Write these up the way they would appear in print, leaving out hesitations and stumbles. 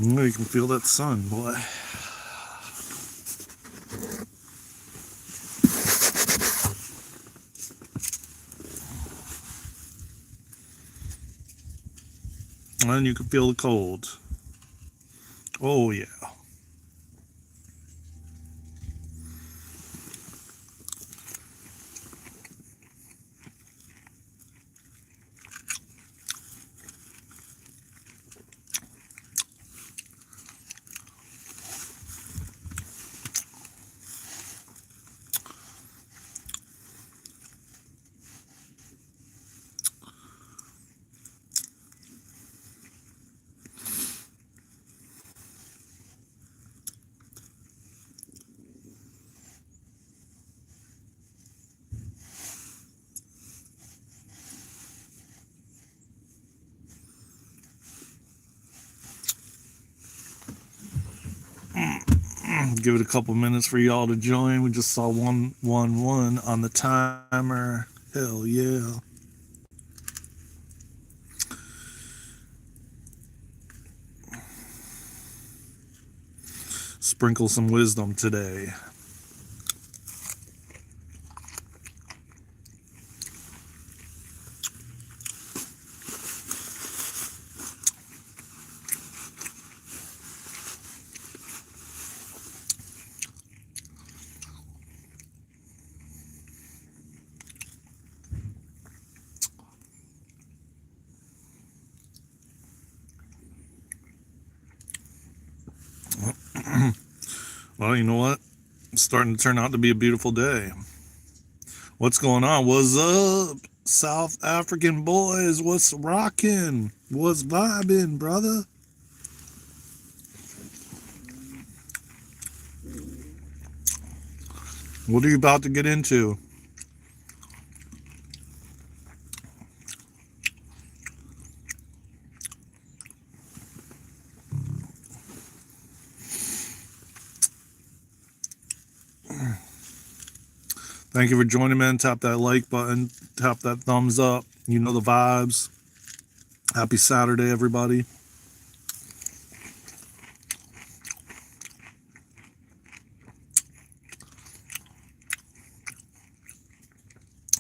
You can feel that sun, boy. And you can feel the cold. Oh, yeah. Give it a couple minutes for y'all to join. We just saw 111 on the timer. Hell yeah. Sprinkle some wisdom today. Well, you know what? It's starting to turn out to be a beautiful day. What's going on? What's up, South African boys? What's rocking? What's vibing, brother? What are you about to get into? Thank you for joining, man. Tap that like button. Tap that thumbs up. You know the vibes. Happy Saturday, everybody.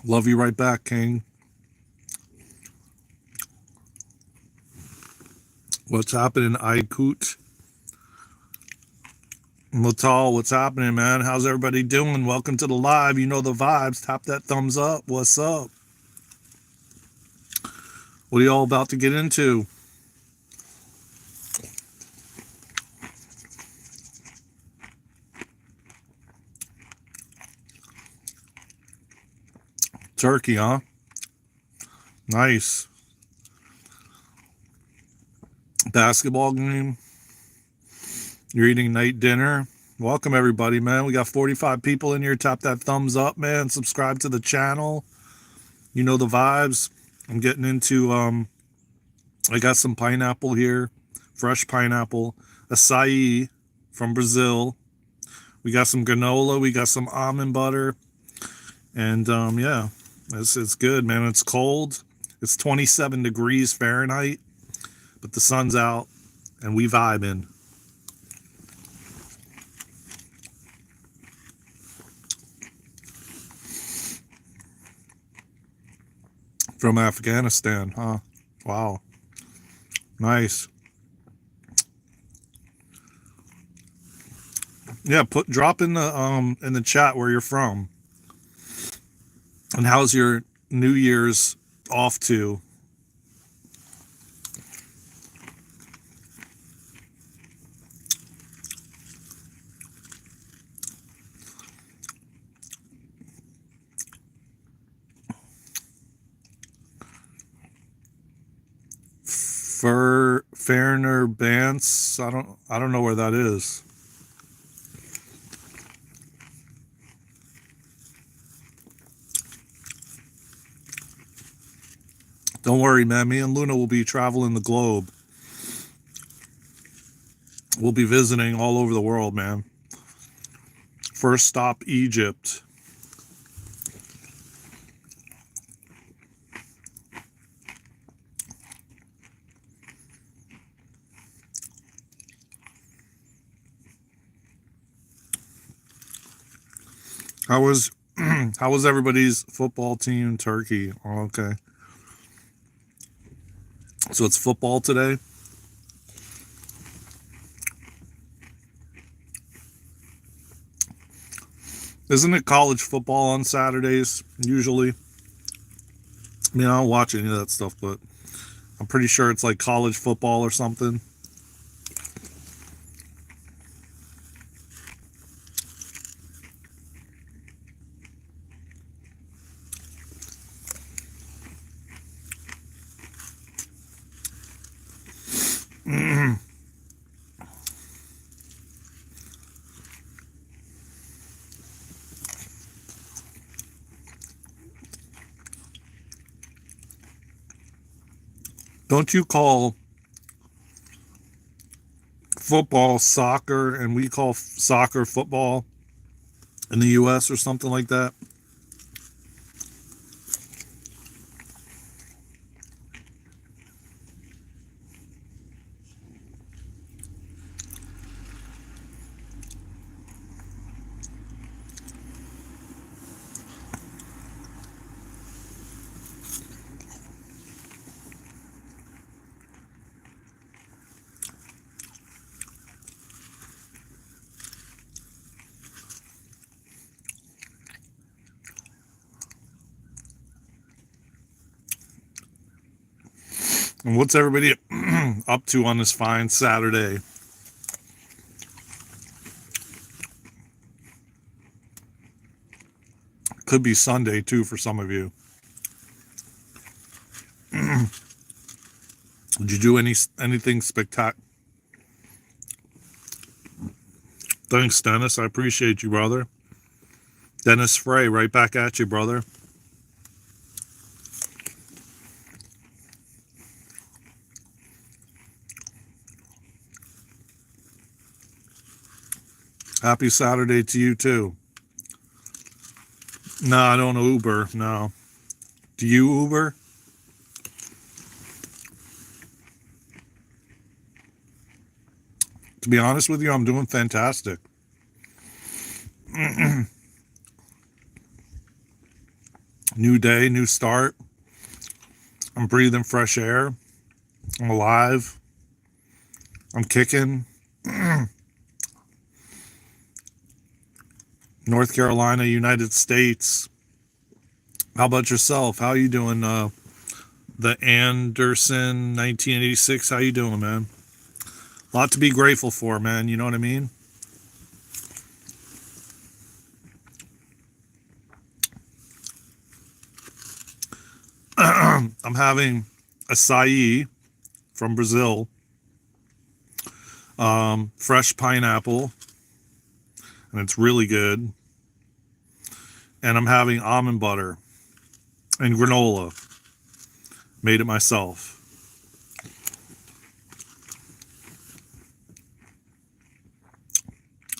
Love you right back, King. What's happening, Aikut? Matal, what's happening, man? How's everybody doing? Welcome to the live. You know the vibes. Tap that thumbs up. What's up? What are y'all about to get into? Turkey, huh? Nice. Basketball game. You're eating night dinner. Welcome, everybody, man. We got 45 people in here. Tap that thumbs up, man. Subscribe to the channel. You know the vibes. I'm getting into, I got some pineapple here. Fresh pineapple. Acai from Brazil. We got some granola. We got some almond butter. And, yeah, it's good, man. It's cold. It's 27 degrees Fahrenheit. But the sun's out. And we vibing. From Afghanistan, huh? Wow. Nice. Yeah, drop in the chat where you're from. And how's your New Year's off to? Ferner Bance. I don't know where that is. Don't worry, man. Me and Luna will be traveling the globe. We'll be visiting all over the world, man. First stop, Egypt. How was how was everybody's football team? Turkey. Oh, okay. So it's football today. Isn't it college football on Saturdays usually? I mean, I don't watch any of that stuff, but I'm pretty sure it's like college football or something. Don't you call football soccer and we call soccer football in the US or something like that? And what's everybody up to on this fine Saturday? Could be Sunday too for some of you. Did you do anything spectacular? Thanks, Dennis. I appreciate you, brother. Dennis Frey, right back at you, brother. Happy Saturday to you too. No, I don't Uber. No. Do you Uber? To be honest with you, I'm doing fantastic. New day, new start. I'm breathing fresh air. I'm alive. I'm kicking. North Carolina, United States. How about yourself? How you doing? The Anderson 1986. How you doing, man? A lot to be grateful for, man. You know what I mean? I'm having acai from Brazil, fresh pineapple, and it's really good. And I'm having almond butter and granola. Made it myself.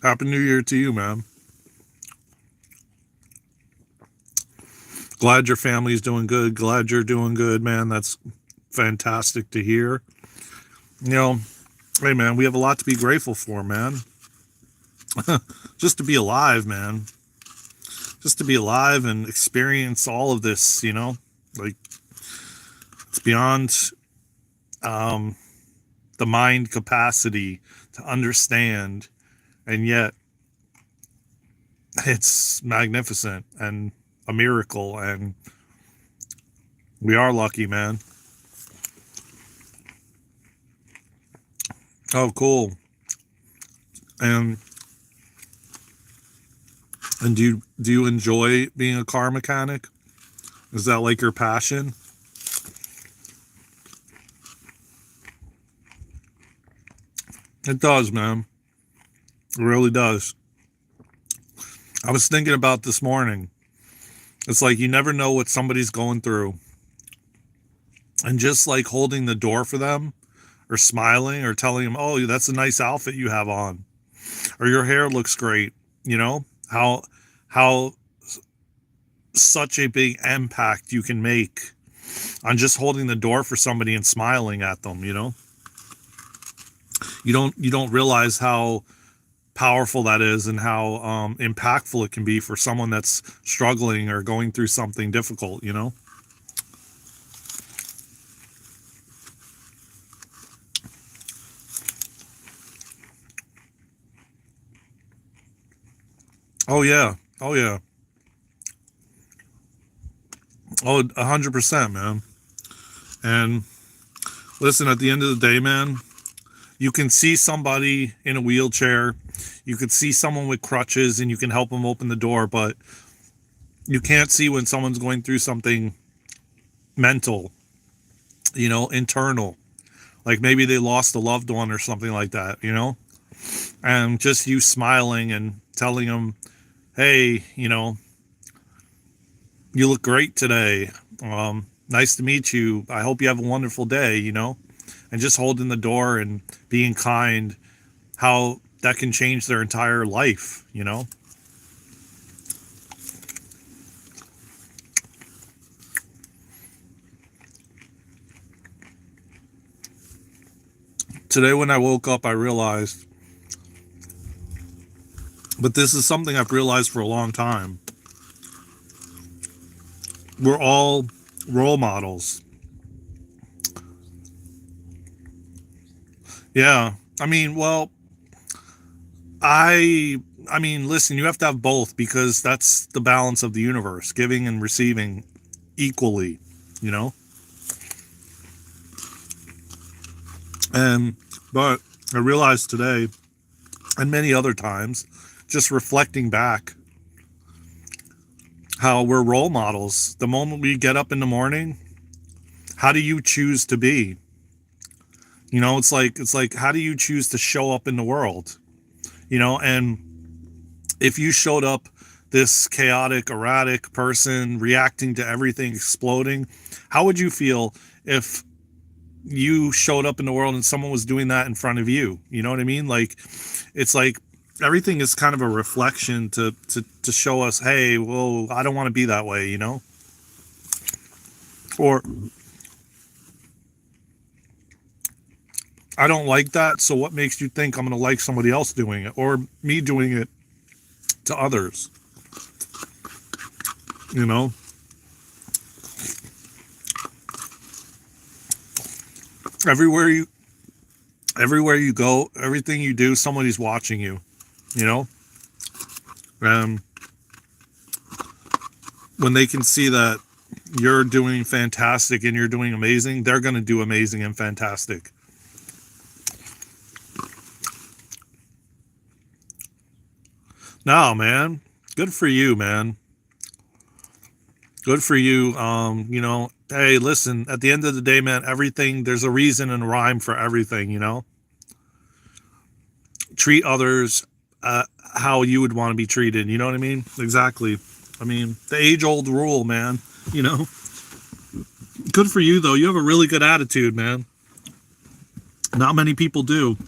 Happy New Year to you, man. Glad your family's doing good. Glad you're doing good, man. That's fantastic to hear. You know, hey, man, we have a lot to be grateful for, man. Just to be alive, man. Just to be alive and experience all of this, you know? Like, it's beyond the mind capacity to understand, and yet it's magnificent and a miracle, and we are lucky, man. Oh, cool. And do you enjoy being a car mechanic? Is that like your passion? It does, man. It really does. I was thinking about this morning. It's like you never know what somebody's going through. And just like holding the door for them or smiling or telling them, "Oh, that's a nice outfit you have on." Or your hair looks great, you know? How such a big impact you can make on just holding the door for somebody and smiling at them, you know? You don't realize how powerful that is, and how impactful it can be for someone that's struggling or going through something difficult, you know? Oh yeah. Oh yeah. Oh, 100%, man. And listen, at the end of the day, man, you can see somebody in a wheelchair, you could see someone with crutches, and you can help them open the door, but you can't see when someone's going through something mental, you know, internal. Like maybe they lost a loved one or something like that, you know? And just you smiling and telling them, hey, you know, you look great today. Nice to meet you. I hope you have a wonderful day, you know? And just holding the door and being kind, how that can change their entire life, you know? Today when I woke up, I realized, but this is something I've realized for a long time. We're all role models. Yeah. I mean, well, I mean, listen, you have to have both because that's the balance of the universe, giving and receiving equally, you know? And but I realized today and many other times, just reflecting back, how we're role models. The moment we get up in the morning, how do you choose to be? You know, it's like how do you choose to show up in the world? You know, and if you showed up this chaotic, erratic person reacting to everything, exploding, how would you feel if you showed up in the world and someone was doing that in front of you? You know what I mean? Like, it's like everything is kind of a reflection to show us, hey, well, I don't want to be that way, you know? Or I don't like that, so what makes you think I'm going to like somebody else doing it or me doing it to others? You know? Everywhere you everywhere you go, everything you do, somebody's watching you, you know? And when they can see that you're doing fantastic and you're doing amazing, they're going to do amazing and fantastic. No, man. Good for you, man. Good for you. You know, hey, listen, at the end of the day, man, everything, there's a reason and a rhyme for everything, you know? Treat others how you would want to be treated. You know what I mean? Exactly. I mean, the age old rule, man, you know? Good for you, though. You have a really good attitude, man. Not many people do.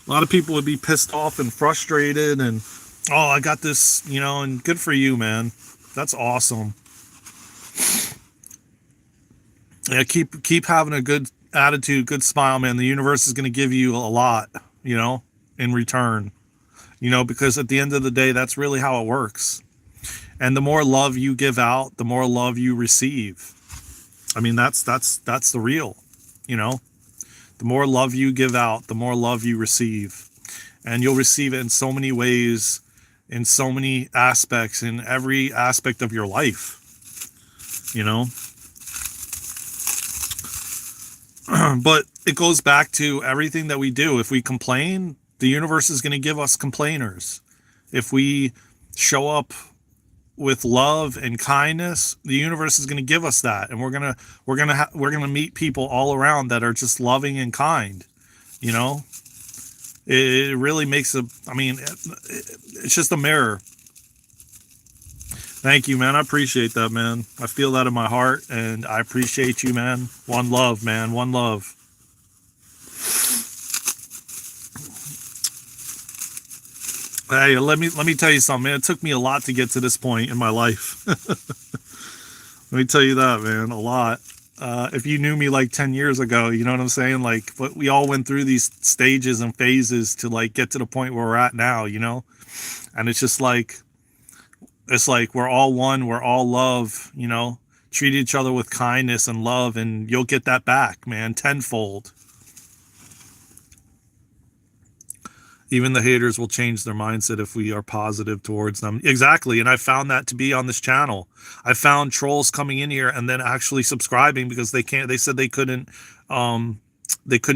A lot of people would be pissed off and frustrated and, oh, I got this, you know, and good for you, man. That's awesome. Yeah, keep having a good attitude, good smile, man. The universe is going to give you a lot, you know, in return. You know, because at the end of the day, that's really how it works. And the more love you give out, the more love you receive. I mean, that's the real, you know. The more love you give out, the more love you receive. And you'll receive it in so many ways, in so many aspects, in every aspect of your life, you know. But it goes back to everything that we do. If we complain, the universe is going to give us complainers. If we show up with love and kindness, the universe is going to give us that, and we're going to meet people all around that are just loving and kind. You know, it really makes I mean, it's just a mirror. Thank you, man. I appreciate that, man. I feel that in my heart, and I appreciate you, man. One love, man. One love. Hey, let me tell you something, man. It took me a lot to get to this point in my life. Let me tell you that, man. A lot. If you knew me like 10 years ago, you know what I'm saying? Like, but we all went through these stages and phases to like get to the point where we're at now, you know? And it's just like, it's like we're all one, we're all love, you know? Treat each other with kindness and love, and you'll get that back, man, tenfold. Even the haters will change their mindset if we are positive towards them. Exactly. And I found that to be on this channel. I found trolls coming in here and then actually subscribing because they said they couldn't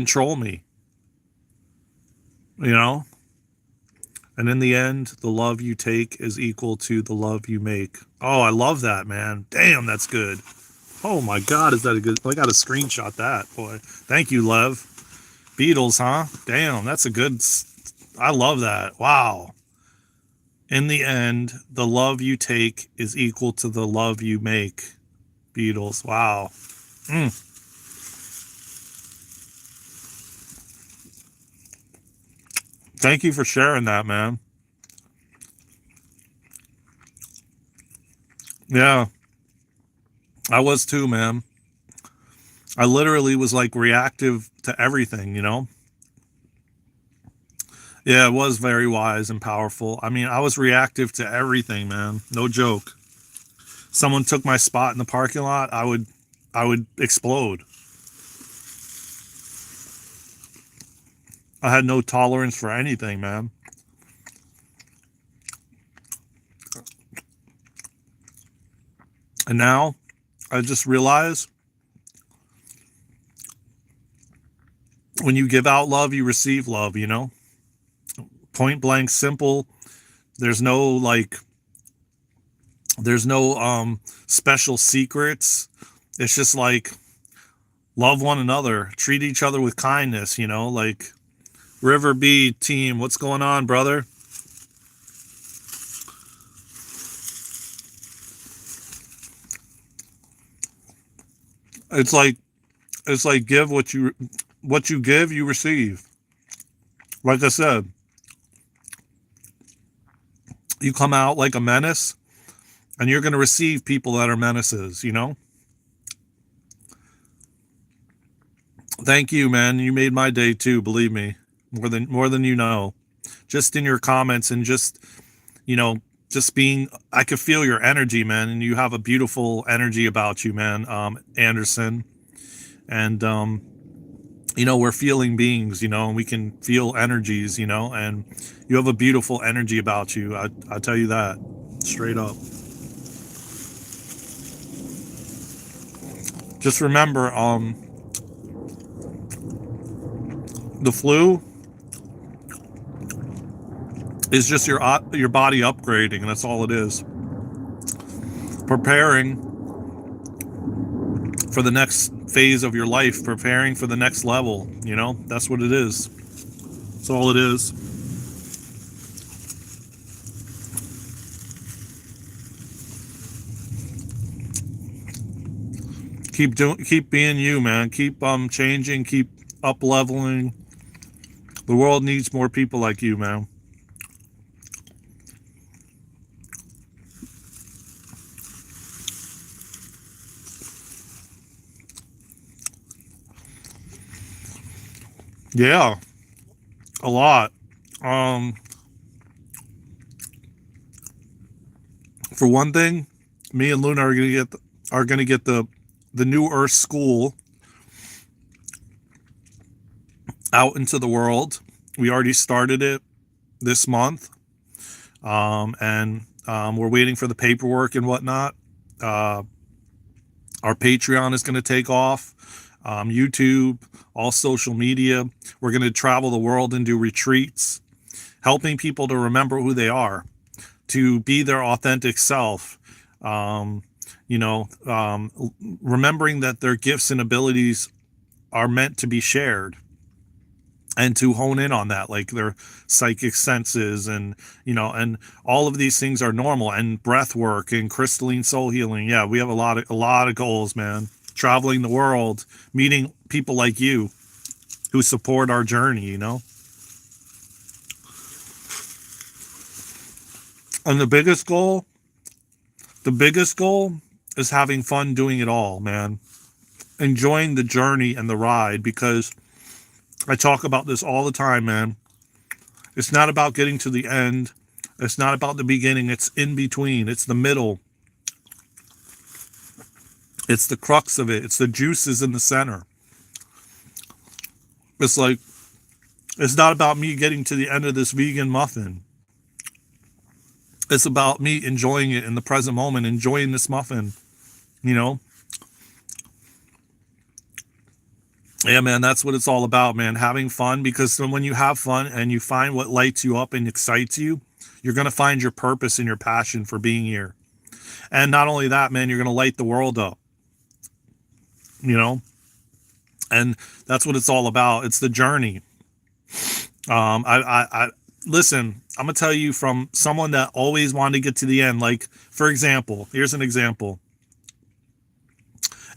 troll me, you know? And in the end, the love you take is equal to the love you make. Oh, I love that, man. Damn, that's good. Oh my God, is that a good, I got to screenshot that, boy. Thank you, Lev. Beatles, huh? Damn, that's a good, I love that. Wow. In the end, the love you take is equal to the love you make. Beatles. Wow. Thank you for sharing that, man. Yeah, I was too, man. I literally was like reactive to everything, you know? Yeah, it was very wise and powerful. I mean, I was reactive to everything, man. No joke. Someone took my spot in the parking lot, I would explode. I had no tolerance for anything, man. And now I just realize when you give out love, you receive love, you know? Point blank simple. There's no like there's no special secrets. It's just like love one another, treat each other with kindness, you know? Like River B team, what's going on, brother? It's like give what you give, you receive. Like I said, you come out like a menace and you're going to receive people that are menaces, you know? Thank you, man. You made my day too, believe me. More than you know. Just in your comments and just, you know, just being, I could feel your energy, man, and you have a beautiful energy about you, man, Anderson. And you know, we're feeling beings, you know, and we can feel energies, you know, and you have a beautiful energy about you. I tell you that straight up. Just remember, the flu is just your body upgrading, and that's all it is. Preparing for the next phase of your life, preparing for the next level, you know? That's what it is. That's all it is. Keep being you, man. Keep changing, keep up leveling. The world needs more people like you, man. Yeah, a lot. Um, for one thing, me and Luna are gonna get the New Earth School out into the world. We already started it this month, and we're waiting for the paperwork and whatnot. Our Patreon is going to take off, YouTube, all social media. We're going to travel the world and do retreats, helping people to remember who they are, to be their authentic self. You know, remembering that their gifts and abilities are meant to be shared, and to hone in on that, like their psychic senses, and you know, and all of these things are normal, and breath work and crystalline soul healing. Yeah, we have a lot of goals, man. Traveling the world, meeting people like you who support our journey, you know. And the biggest goal is having fun doing it all, man. enjoying the journey and the ride, because I talk about this all the time, man. It's not about getting to the end. It's not about the beginning. It's in between. It's the middle. It's the crux of it. It's the juices in the center. It's like, it's not about me getting to the end of this vegan muffin. It's about me enjoying it in the present moment, enjoying this muffin, you know? Yeah, man, that's what it's all about, man. Having fun, because when you have fun and you find what lights you up and excites you, you're going to find your purpose and your passion for being here. And not only that, man, you're going to light the world up, you know? And that's what it's all about. It's the journey. I listen, I'm going to tell you from someone that always wanted to get to the end. Like, for example, here's an example.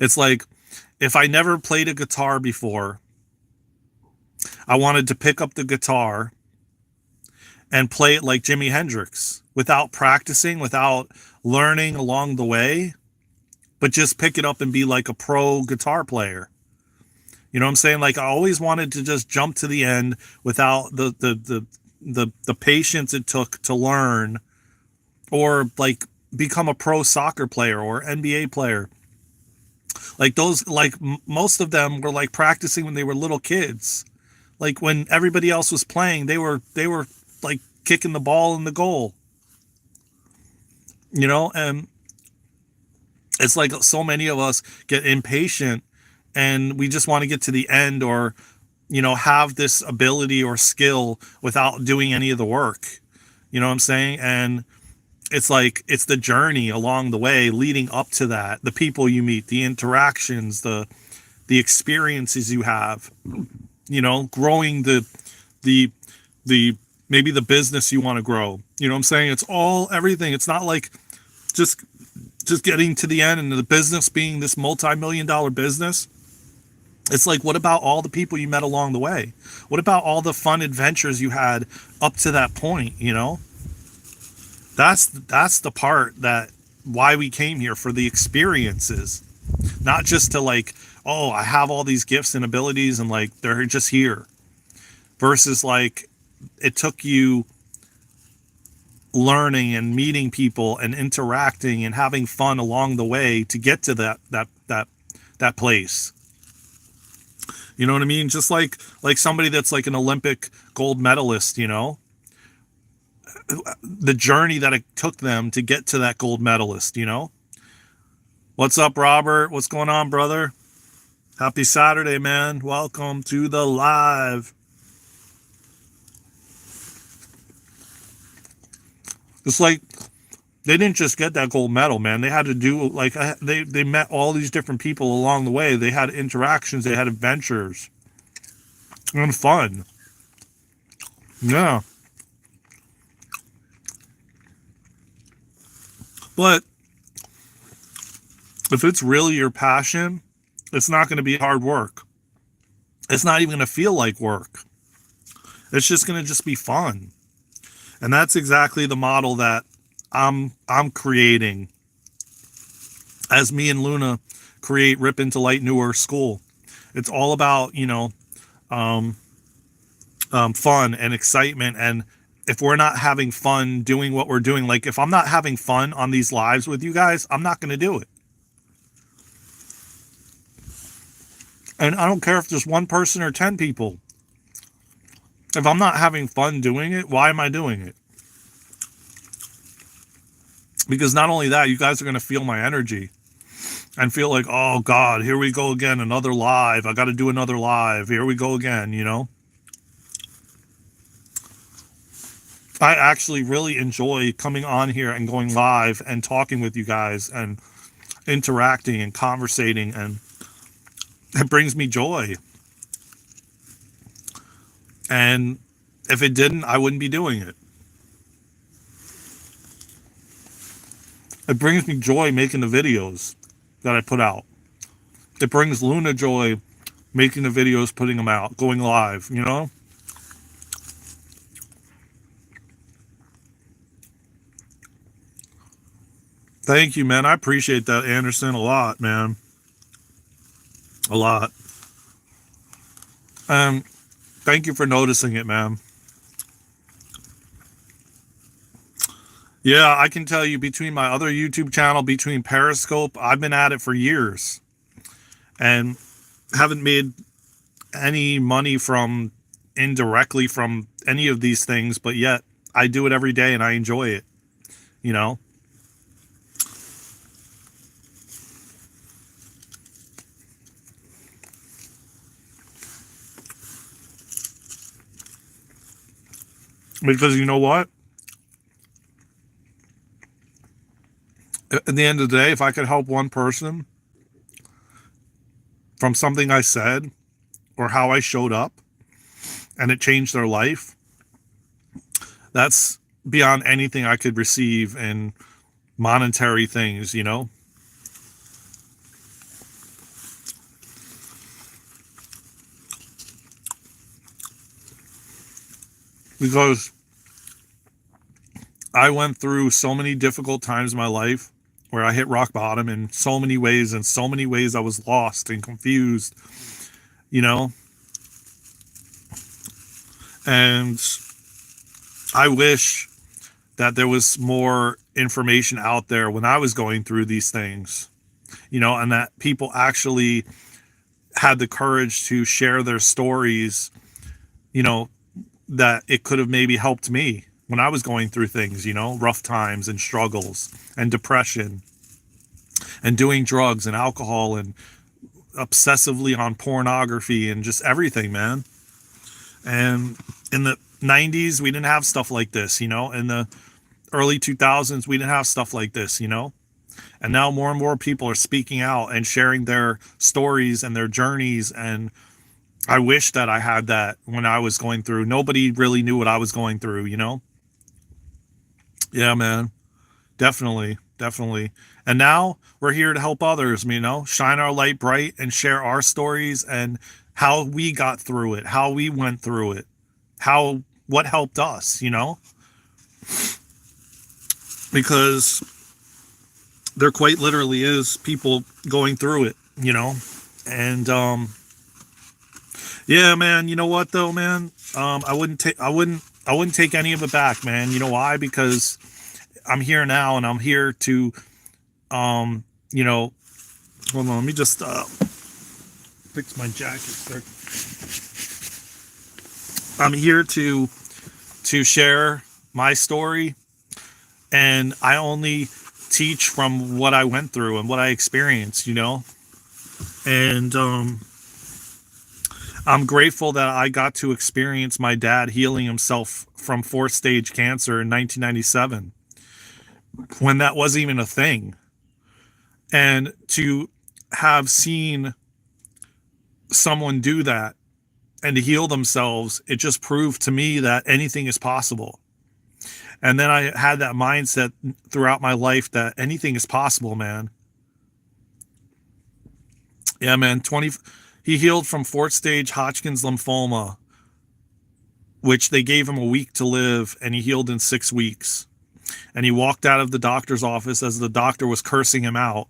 It's like, if I never played a guitar before, I wanted to pick up the guitar and play it like Jimi Hendrix, without practicing, without learning along the way, but just pick it up and be like a pro guitar player. You know what I'm saying? Like, I always wanted to just jump to the end without the patience it took to learn, or like become a pro soccer player or NBA player. Like those, like most of them were like practicing when they were little kids. Like when everybody else was playing, they were like kicking the ball in the goal. You know, and it's like so many of us get impatient and we just want to get to the end, or, you know, have this ability or skill without doing any of the work. You know what I'm saying? And it's like, it's the journey along the way leading up to that, the people you meet, the interactions, the experiences you have, you know, growing the maybe the business you want to grow. You know what I'm saying? It's all everything. It's not like just getting to the end and the business being this multi-million-dollar business. It's like, what about all the people you met along the way? What about all the fun adventures you had up to that point, you know? That's the part that why we came here, for the experiences, not just to like, oh, I have all these gifts and abilities and like they're just here, versus like it took you learning and meeting people and interacting and having fun along the way to get to that place. You know what I mean? Just like somebody that's like an Olympic gold medalist, you know, the journey that it took them to get to that gold medalist, you know? What's up, Robert? What's going on, brother? Happy Saturday, man. Welcome to the live. It's like, they didn't just get that gold medal, man. They had to do, like, they met all these different people along the way. They had interactions. They had adventures. And fun. Yeah. But if it's really your passion, it's not going to be hard work. It's not even going to feel like work. It's just going to just be fun. And that's exactly the model that I'm creating as me and Luna create Ripp into Light Newer School. It's all about, you know, fun and excitement. And if we're not having fun doing what we're doing, like if I'm not having fun on these lives with you guys, I'm not going to do it. And I don't care if there's one person or 10 people. If I'm not having fun doing it, why am I doing it? Because not only that, you guys are going to feel my energy and feel like, oh God, here we go again, another live. I got to do another live. Here we go again, you know? I actually really enjoy coming on here and going live and talking with you guys and interacting and conversating, and it brings me joy. And if it didn't, I wouldn't be doing it. It brings me joy making the videos that I put out. It brings Luna joy making the videos, putting them out, going live, you know? Thank you, man. I appreciate that, Anderson, a lot, man. A lot. Thank you for noticing it, man. Yeah, I can tell you between my other YouTube channel, between Periscope, I've been at it for years and haven't made any money from indirectly from any of these things, but yet I do it every day and I enjoy it, you know? Because you know what? At the end of the day, if I could help one person from something I said or how I showed up and it changed their life, that's beyond anything I could receive in monetary things, you know? Because I went through so many difficult times in my life where I hit rock bottom in so many ways. In so many ways, I was lost and confused, you know? And I wish that there was more information out there when I was going through these things, you know, and that people actually had the courage to share their stories, you know, that it could have maybe helped me when I was going through things, you know, rough times and struggles and depression and doing drugs and alcohol and obsessively on pornography and just everything, man. And in the 90s, we didn't have stuff like this, you know. In the early 2000s, we didn't have stuff like this, you know. And now more and more people are speaking out and sharing their stories and their journeys. And I wish that I had that when I was going through. Nobody really knew what I was going through, you know? Yeah, man. Definitely. Definitely. And now we're here to help others, you know, shine our light bright and share our stories and how we got through it, how we went through it, what helped us, you know? Because there quite literally is people going through it, you know? And yeah, man, you know what though, man? I wouldn't take any of it back, man. You know why? Because I'm here now and I'm here to you know, hold on, let me just fix my jacket. I'm here to share my story, and I only teach from what I went through and what I experienced, you know? And I'm grateful that I got to experience my dad healing himself from fourth stage cancer in 1997 when that wasn't even a thing. And to have seen someone do that and to heal themselves, it just proved to me that anything is possible. And then I had that mindset throughout my life that anything is possible, man. Yeah, man. He healed from fourth stage Hodgkin's lymphoma, which they gave him a week to live, and he healed in 6 weeks. And he walked out of the doctor's office as the doctor was cursing him out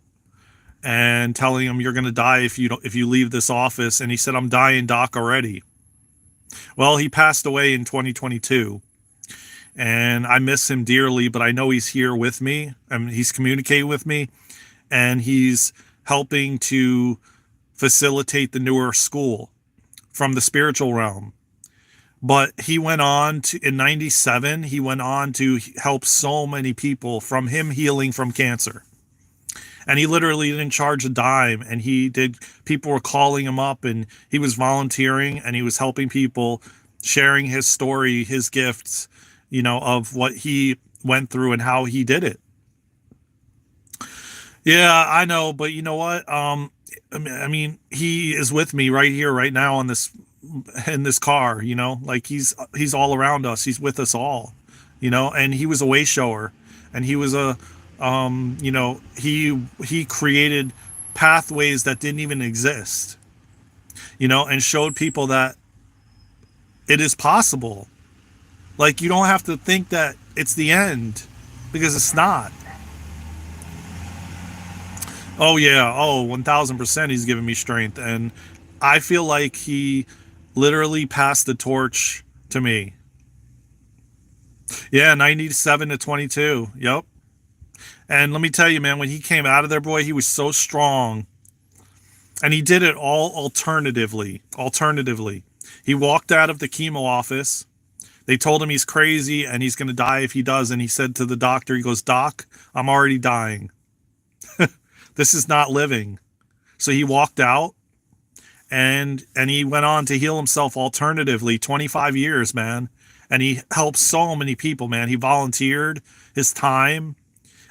and telling him, "You're going to die if you leave this office." And he said, "I'm dying, doc, already." Well, he passed away in 2022, and I miss him dearly, but I know he's here with me and he's communicating with me, and he's helping to facilitate the newer school from the spiritual realm. But he went on to, in 97, he went on to help so many people from him healing from cancer. And he literally didn't charge a dime. And people were calling him up and he was volunteering and he was helping people, sharing his story, his gifts, you know, of what he went through and how he did it. Yeah, I know. But you know what? I mean, he is with me right here, right now in this car, you know, like he's all around us. He's with us all, you know, and he was a way shower and he was you know, he created pathways that didn't even exist, you know, and showed people that it is possible. Like, you don't have to think that it's the end, because it's not. Oh yeah. Oh, 1000%. He's giving me strength, and I feel like he literally passed the torch to me. Yeah, 97 to 22. Yep. And let me tell you, man, when he came out of there, boy, he was so strong, and he did it all alternatively. Alternatively, he walked out of the chemo office. They told him he's crazy and he's going to die if he does. And he said to the doctor, he goes, "Doc, I'm already dying. This is not living." So he walked out, and he went on to heal himself alternatively. 25 years, man. And he helped so many people, man. He volunteered his time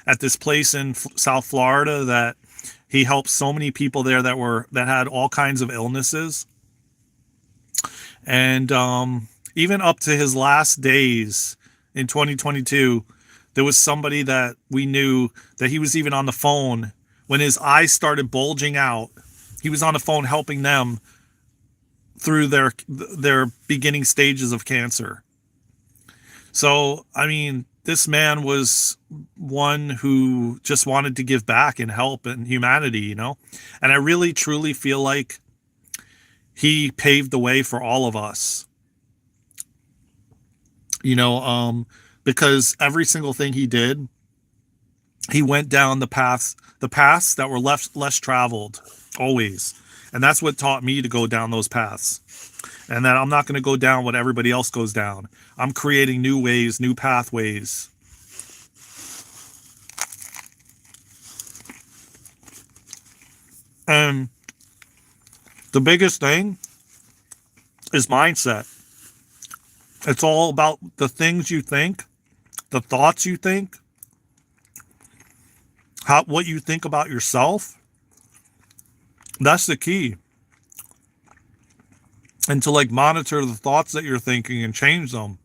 at this place in South Florida that he helped so many people there that had all kinds of illnesses. And even up to his last days in 2022, there was somebody that we knew that he was even on the phone when his eyes started bulging out. He was on the phone helping them through their beginning stages of cancer. So, I mean, this man was one who just wanted to give back and help and humanity, you know? And I really truly feel like he paved the way for all of us, you know, because every single thing he did, he went down the paths that were less traveled, always. And that's what taught me to go down those paths. And that I'm not going to go down what everybody else goes down. I'm creating new ways, new pathways. And the biggest thing is mindset. It's all about the things you think, the thoughts you think, what you think about yourself. That's the key. And to like monitor the thoughts that you're thinking and change them.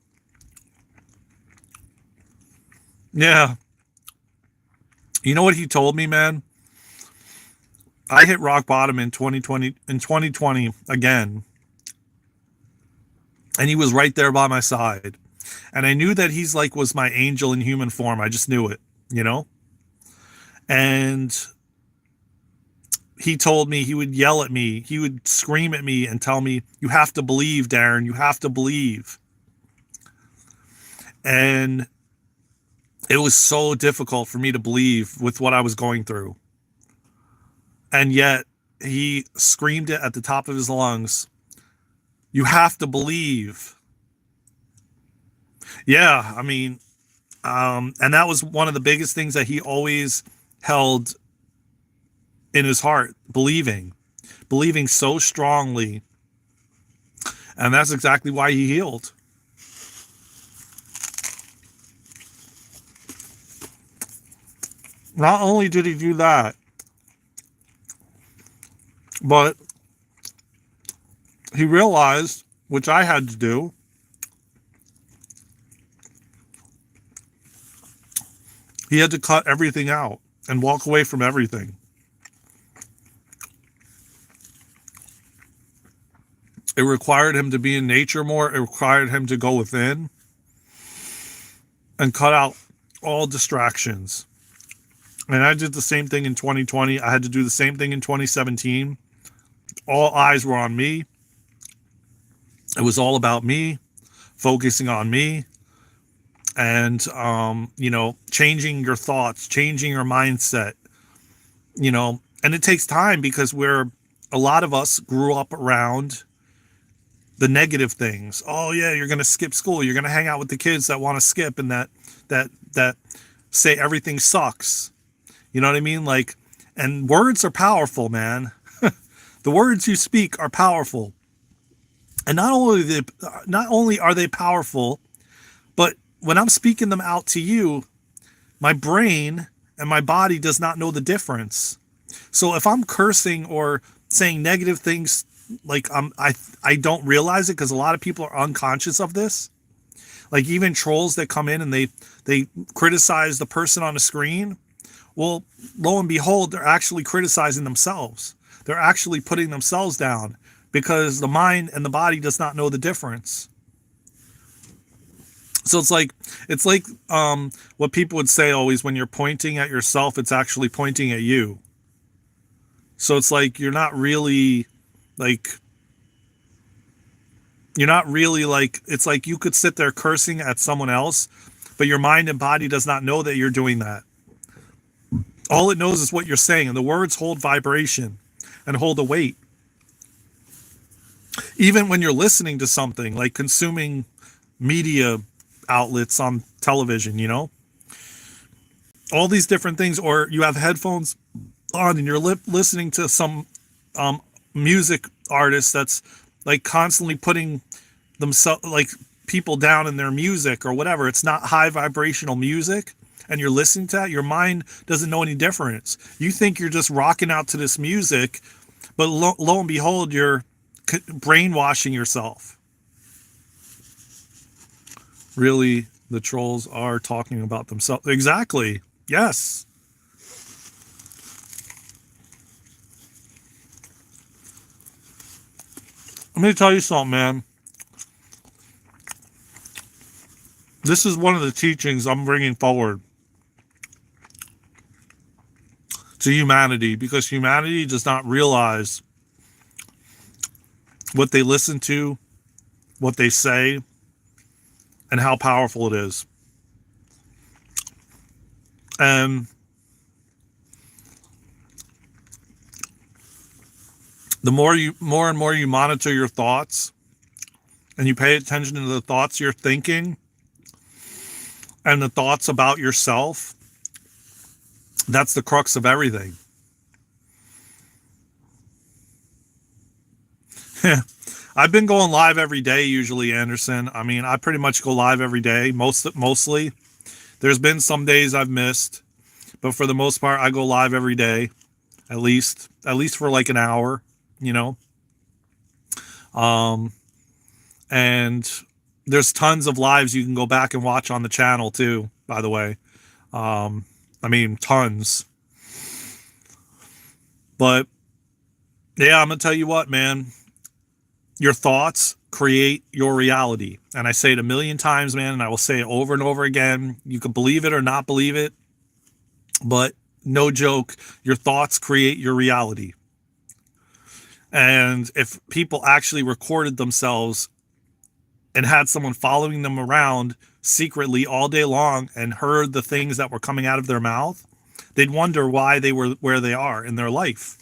Yeah. You know what he told me, man? I hit rock bottom in 2020 again. And he was right there by my side. And I knew that he's like was my angel in human form. I just knew it, you know? And he told me, he would yell at me, he would scream at me and tell me, "You have to believe, Daren, you have to believe." And it was so difficult for me to believe with what I was going through. And yet he screamed it at the top of his lungs. "You have to believe." Yeah, I mean, and that was one of the biggest things that he always held in his heart, believing so strongly. And that's exactly why he healed. Not only did he do that, but he realized, which I had to do, he had to cut everything out and walk away from everything. It required him to be in nature more. It required him to go within and cut out all distractions. And I did the same thing in 2020. I had to do the same thing in 2017. All eyes were on me. It was all about me, focusing on me, and, changing your thoughts, changing your mindset, and it takes time because a lot of us grew up around the negative things. Oh yeah, you're going to skip school. You're going to hang out with the kids that want to skip and that say everything sucks. You know what I mean? Like, and words are powerful, man. The words you speak are powerful. And not only are they powerful, but when I'm speaking them out to you, my brain and my body does not know the difference. So if I'm cursing or saying negative things, like I don't realize it because a lot of people are unconscious of this. Like even trolls that come in and they criticize the person on the screen. Well, lo and behold, they're actually criticizing themselves. They're actually putting themselves down because the mind and the body does not know the difference. So it's like what people would say always, when you're pointing at yourself, it's actually pointing at you. So it's like like you're not really like, it's like you could sit there cursing at someone else, but your mind and body does not know that you're doing that. All it knows is what you're saying, and the words hold vibration and hold a weight. Even when you're listening to something, like consuming media outlets on television, all these different things, or you have headphones on and you're listening to some music artist that's like constantly putting themselves, like people down in their music or whatever. It's not high vibrational music, and you're listening to that, your mind doesn't know any difference. You think you're just rocking out to this music, but lo and behold, you're brainwashing yourself. Really, the trolls are talking about themselves. Exactly. Yes. Let me tell you something, man. This is one of the teachings I'm bringing forward to humanity, because humanity does not realize what they listen to, what they say, and how powerful it is. And the more and more you monitor your thoughts, and you pay attention to the thoughts you're thinking and the thoughts about yourself, that's the crux of everything. I've been going live every day usually, Anderson. I mean, I pretty much go live every day, mostly. There's been some days I've missed, but for the most part, I go live every day, at least for like an hour, and there's tons of lives you can go back and watch on the channel too, by the way. I mean, tons. But yeah, I'm gonna tell you what, man. Your thoughts create your reality. And I say it a million times, man, and I will say it over and over again. You can believe it or not believe it, but no joke, your thoughts create your reality. And if people actually recorded themselves and had someone following them around secretly all day long and heard the things that were coming out of their mouth, they'd wonder why they were where they are in their life.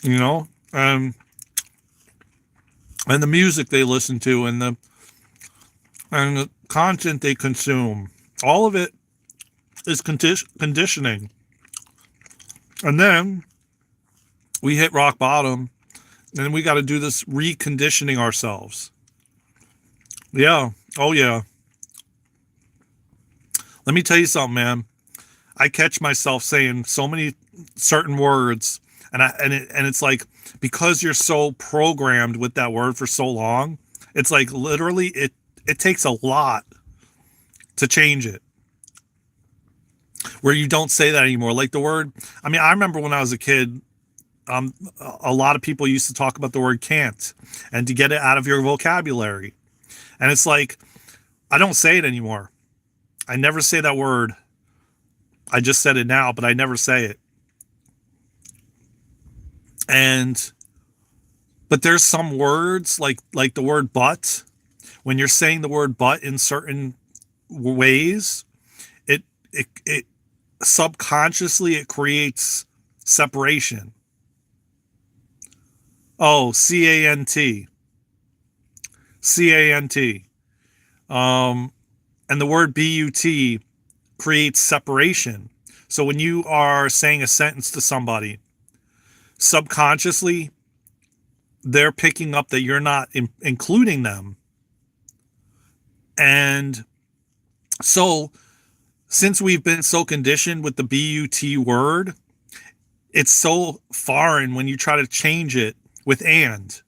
And the music they listen to, and the content they consume, all of it is conditioning. And then we hit rock bottom, and we got to do this reconditioning ourselves. Yeah. Oh yeah. Let me tell you something, man. I catch myself saying so many certain words, and it's like, because you're so programmed with that word for so long, it's like literally it takes a lot to change it, where you don't say that anymore. Like the word, I mean, I remember when I was a kid, a lot of people used to talk about the word can't, and to get it out of your vocabulary. And it's like, I don't say it anymore. I never say that word. I just said it now, but I never say it. But there's some words like the word but. When you're saying the word but in certain ways, it subconsciously it creates separation. Oh, C-A-N-T. C-A-N-T. And the word B-U-T creates separation. So when you are saying a sentence to somebody, subconsciously, they're picking up that you're not including them. And so, since we've been so conditioned with the B-U-T word, it's so foreign when you try to change it with and.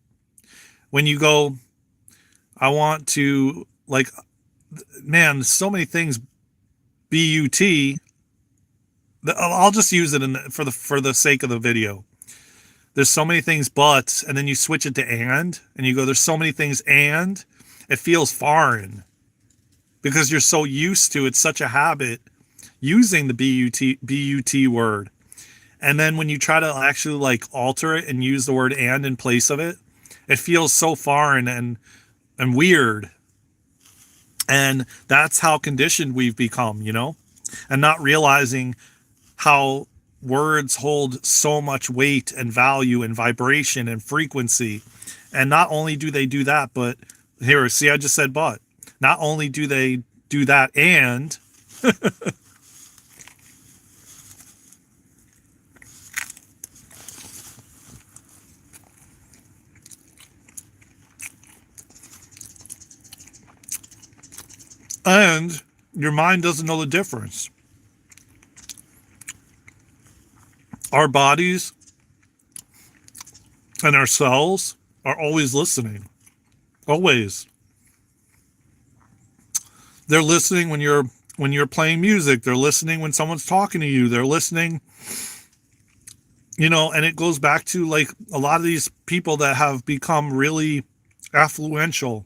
When you go, I want to, like, man, so many things B-U-T. I'll just use it for the sake of the video. There's so many things but, and then you switch it to and you go, there's so many things and, it feels foreign. because you're so used to, it's such a habit using the but word. And then when you try to actually like alter it and use the word and in place of it, it feels so foreign and weird. And that's how conditioned we've become, and not realizing how words hold so much weight and value and vibration and frequency. And not only do they do that, but here, see, I just said but. Not only do they do that, and your mind doesn't know the difference. Our bodies and our cells are always listening. Always. They're listening when you're playing music. They're listening when someone's talking to you. They're listening, and it goes back to like a lot of these people that have become really affluential.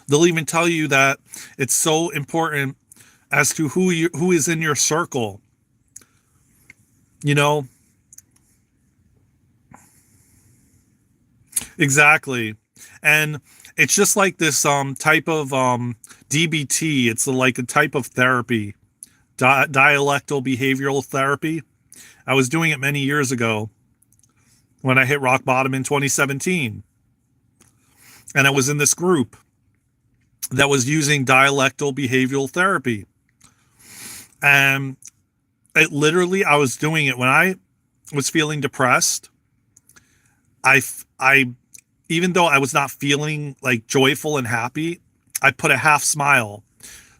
They'll even tell you that it's so important as to who is in your circle. Exactly. And it's just like this type of DBT. It's like a type of therapy, dialectal behavioral therapy. I was doing it many years ago when I hit rock bottom in 2017. And I was in this group that was using dialectal behavioral therapy. And it literally, I was doing it when I was feeling depressed. I even though I was not feeling like joyful and happy, I put a half smile.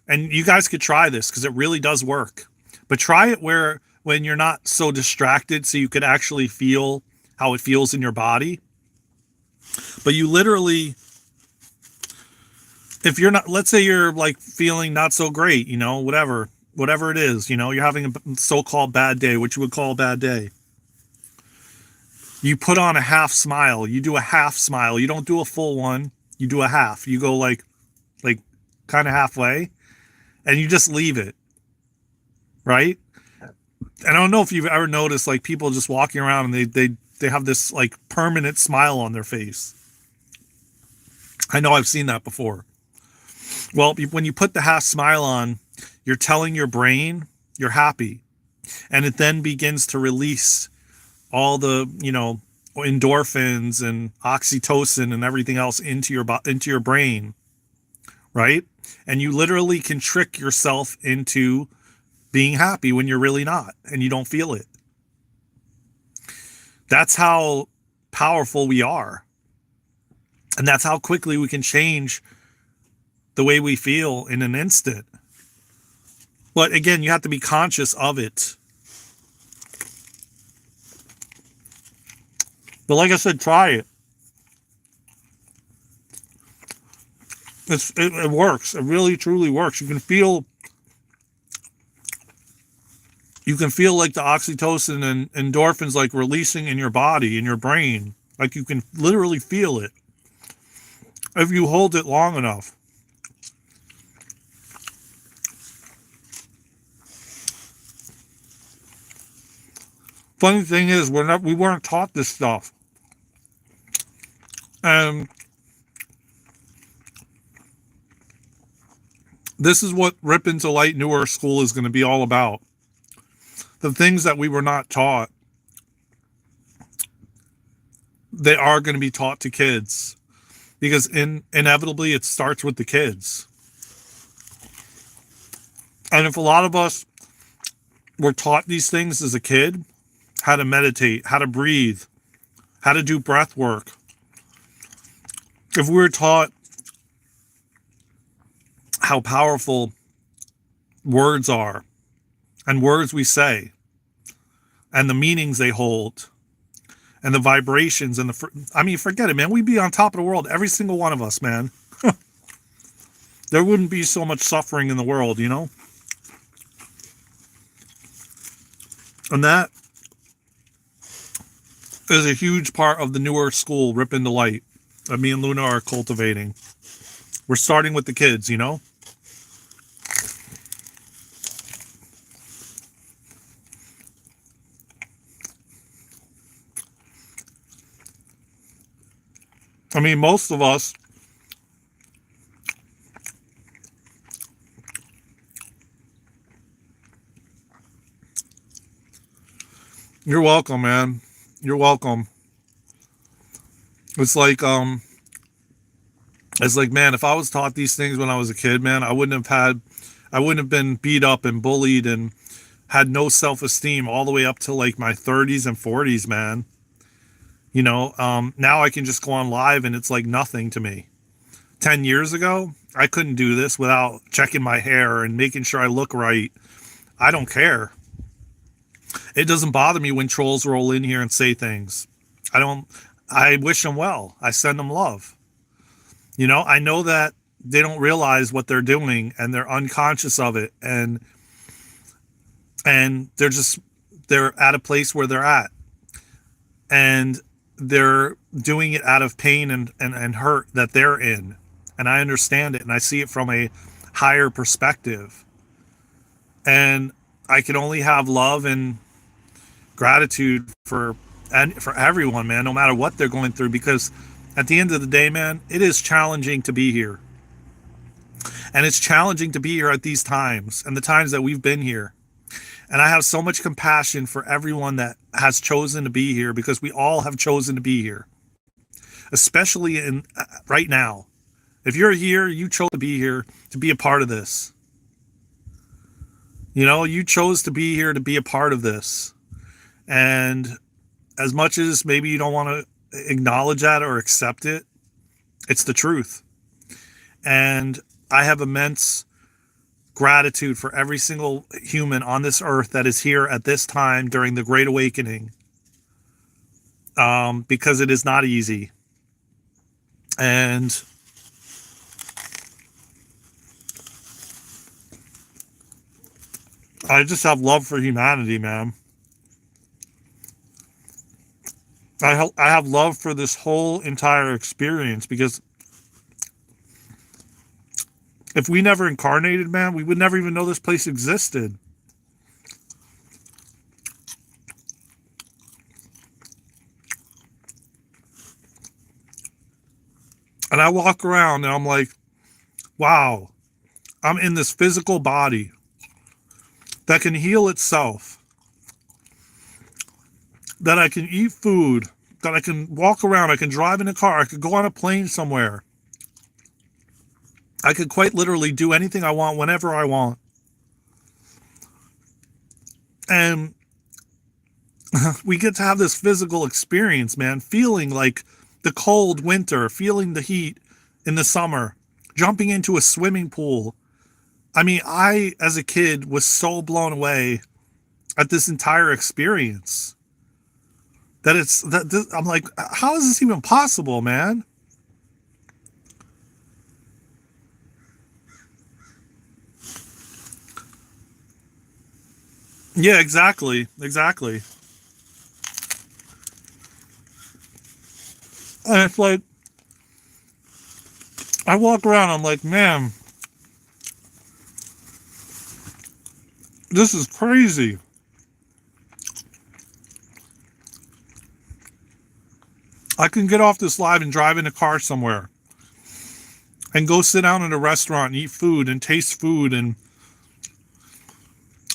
And you guys could try this because it really does work. But try it when you're not so distracted, so you could actually feel how it feels in your body. But you literally, if you're not, let's say you're like feeling not so great, whatever it is, you're having a so-called bad day, which you would call a bad day. You put on a half smile. You do a half smile. You don't do a full one. You do a half. You go like kind of halfway, and you just leave it, right? And I don't know if you've ever noticed like people just walking around and they have this like permanent smile on their face. I know I've seen that before. Well, when you put the half smile on, you're telling your brain you're happy, and it then begins to release all the, endorphins and oxytocin and everything else into your brain, right? And you literally can trick yourself into being happy when you're really not, and you don't feel it. That's how powerful we are. And that's how quickly we can change the way we feel in an instant. But again, you have to be conscious of it. But like I said, try it. It works. It really, truly works. You can feel like the oxytocin and endorphins like releasing in your body, in your brain. Like you can literally feel it if you hold it long enough. Funny thing is, we weren't taught this stuff. And this is what Ripp into Light Newer School is going to be all about. The things that we were not taught, they are going to be taught to kids. Because inevitably it starts with the kids. And if a lot of us were taught these things as a kid, how to meditate, how to breathe, how to do breath work, if we were taught how powerful words are and words we say and the meanings they hold and the vibrations and forget it, man. We'd be on top of the world, every single one of us, man. There wouldn't be so much suffering in the world, And that is a huge part of the newer school, Ripp into Light, that me and Luna are cultivating. We're starting with the kids, I mean, most of us, you're welcome, man. You're welcome. It's like, man, if I was taught these things when I was a kid, man, I wouldn't have been beat up and bullied and had no self-esteem all the way up to like my 30s and 40s, man. Now I can just go on live and it's like nothing to me. 10 years ago, I couldn't do this without checking my hair and making sure I look right. I don't care. It doesn't bother me when trolls roll in here and say things. I wish them well. I send them love. I know that they don't realize what they're doing and they're unconscious of it. And they're at a place where they're at. And they're doing it out of pain and hurt that they're in. And I understand it and I see it from a higher perspective. And I can only have love and gratitude for everyone, man, no matter what they're going through, because at the end of the day, man, it is challenging to be here. And it's challenging to be here at these times and the times that we've been here. And I have so much compassion for everyone that has chosen to be here, because we all have chosen to be here, especially in right now. If you're here, you chose to be here to be a part of this. You chose to be here to be a part of this. And as much as maybe you don't want to acknowledge that or accept it, it's the truth. And I have immense gratitude for every single human on this earth that is here at this time during the Great Awakening, because it is not easy. And I just have love for humanity, man. I have love for this whole entire experience, because if we never incarnated, man, we would never even know this place existed. And I walk around and I'm like, wow, I'm in this physical body that can heal itself, that I can eat food, that I can walk around, I can drive in a car, I could go on a plane somewhere. I could quite literally do anything I want whenever I want. And we get to have this physical experience, man, feeling like the cold winter, feeling the heat in the summer, jumping into a swimming pool. I mean, I, as a kid, was so blown away at this entire experience that I'm like, how is this even possible, man? Yeah, exactly. Exactly. And it's like, I walk around, I'm like, man, this is crazy. I can get off this live and drive in a car somewhere and go sit down in a restaurant and eat food and taste food, and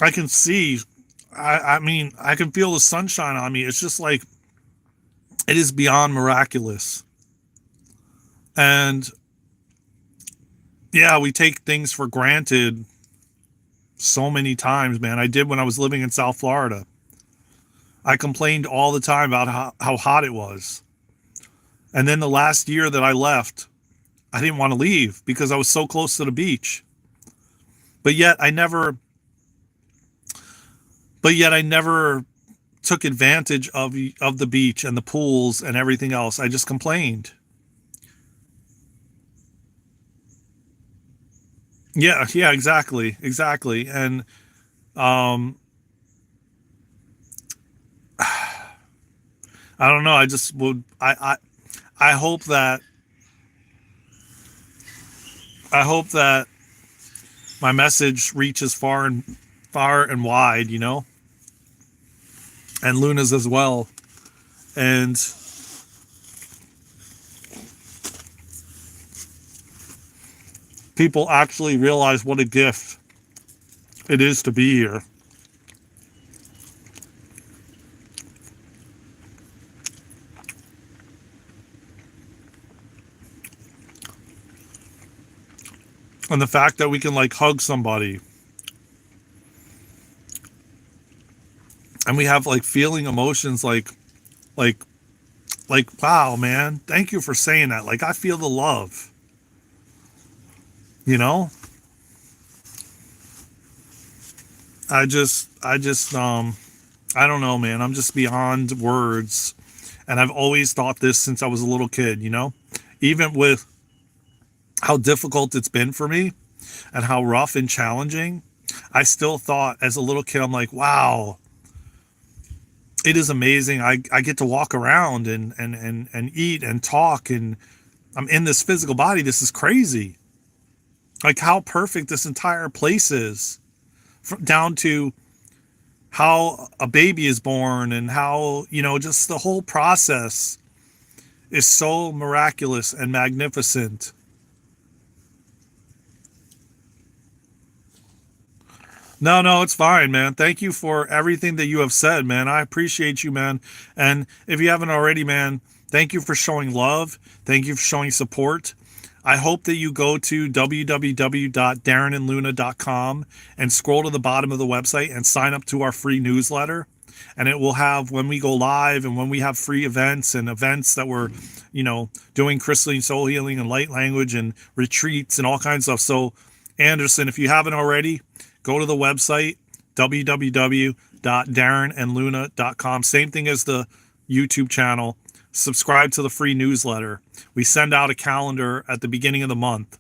I can see, I mean, I can feel the sunshine on me. It's just like, it is beyond miraculous. And yeah, we take things for granted so many times, man. I did when I was living in South Florida. I complained all the time about how hot it was. And then the last year that I left, I didn't want to leave because I was so close to the beach. But yet I never took advantage of the beach and the pools and everything else. I just complained. Yeah, exactly. And I don't know. I just would. I hope that my message reaches far and wide. And Luna's as well. And people actually realize what a gift it is to be here. And the fact that we can like hug somebody and we have like feeling emotions like like wow, man, thank you for saying that. Like I feel the love, you know? I just I don't know, man. I'm just beyond words. And I've always thought this since I was a little kid, you know? Even with how difficult it's been for me and how rough and challenging, I still thought as a little kid, I'm like, wow, it is amazing. I get to walk around and eat and talk, and I'm in this physical body. This is crazy. Like how perfect this entire place is, down to how a baby is born and how, you know, just the whole process is so miraculous and magnificent. No, it's fine, man. Thank you for everything that you have said, man. I appreciate you, man. And if you haven't already, man, thank you for showing love. Thank you for showing support. I hope that you go to www.darenandluna.com and scroll to the bottom of the website and sign up to our free newsletter. And it will have when we go live and when we have free events and events that we're, you know, doing crystalline soul healing and light language and retreats and all kinds of stuff. So, Anderson, if you haven't already, go to the website, www.darenandluna.com. Same thing as the YouTube channel. Subscribe to the free newsletter. We send out a calendar at the beginning of the month,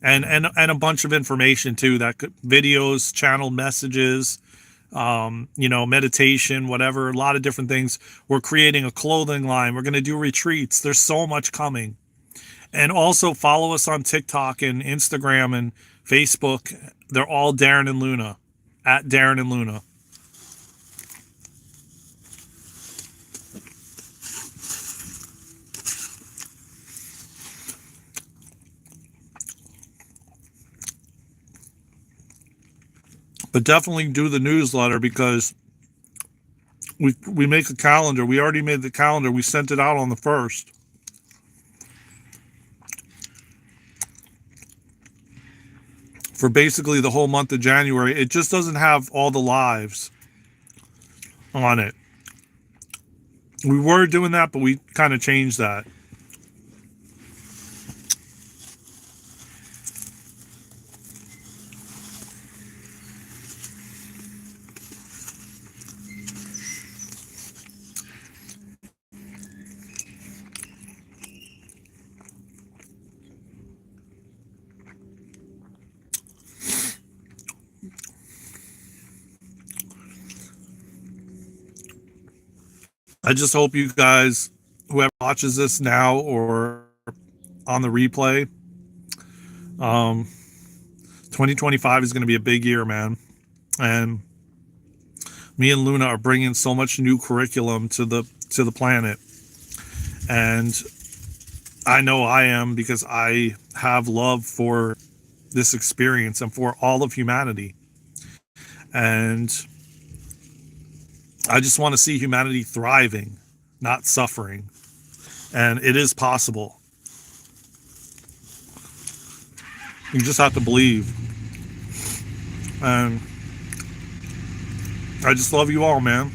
and a bunch of information too, that videos, channel messages, you know, meditation, whatever, a lot of different things. We're creating a clothing line. We're going to do retreats. There's so much coming. And also follow us on TikTok and Instagram and Facebook. They're all Daren and Luna, at Daren and Luna. But definitely do the newsletter, because we make a calendar. We already made the calendar. We sent it out on the 1st. For basically the whole month of January. It just doesn't have all the lives on it. We were doing that, but we kind of changed that. I just hope you guys, whoever watches this now or on the replay, 2025 is going to be a big year, man. And me and Luna are bringing so much new curriculum to the planet. And I know I am, because I have love for this experience and for all of humanity. And I just want to see humanity thriving, not suffering. And it is possible. You just have to believe. And I just love you all, man.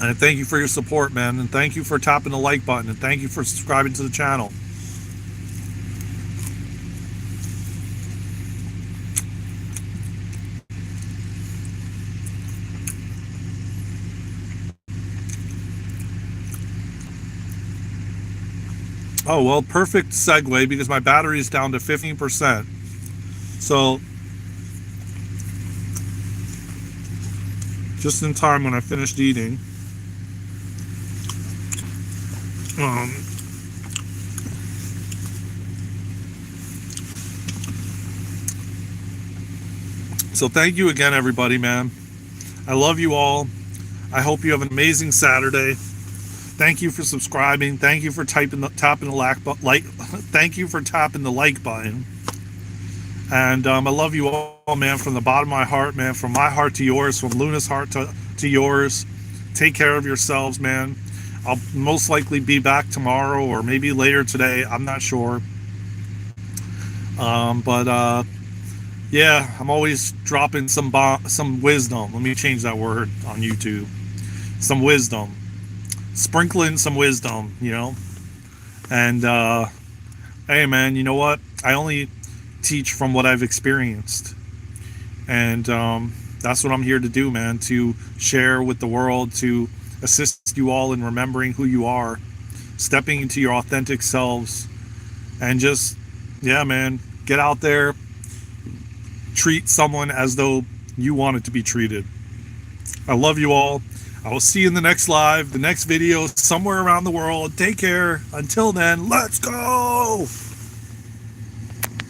And thank you for your support, man. And thank you for tapping the like button. And thank you for subscribing to the channel. Oh, well, perfect segue, because my battery is down to 15%. So, just in time when I finished eating. So thank you again, everybody, man. I love you all. I hope you have an amazing Saturday. Thank you for subscribing. Thank you for tapping the like. Thank you for tapping the like button. And I love you all, man, from the bottom of my heart, man, from my heart to yours, from Luna's heart to yours. Take care of yourselves, man. I'll most likely be back tomorrow or maybe later today. I'm not sure. But yeah, I'm always dropping some wisdom. Let me change that word on YouTube. Some wisdom. Sprinkling some wisdom, you know. And hey, man, you know what? I only teach from what I've experienced. And that's what I'm here to do, man, to share with the world, to assist you all in remembering who you are, stepping into your authentic selves, and just, yeah, man, get out there, treat someone as though you want it to be treated. I love you all. I will see you in the next live, the next video, somewhere around the world. Take care. Until then, let's go.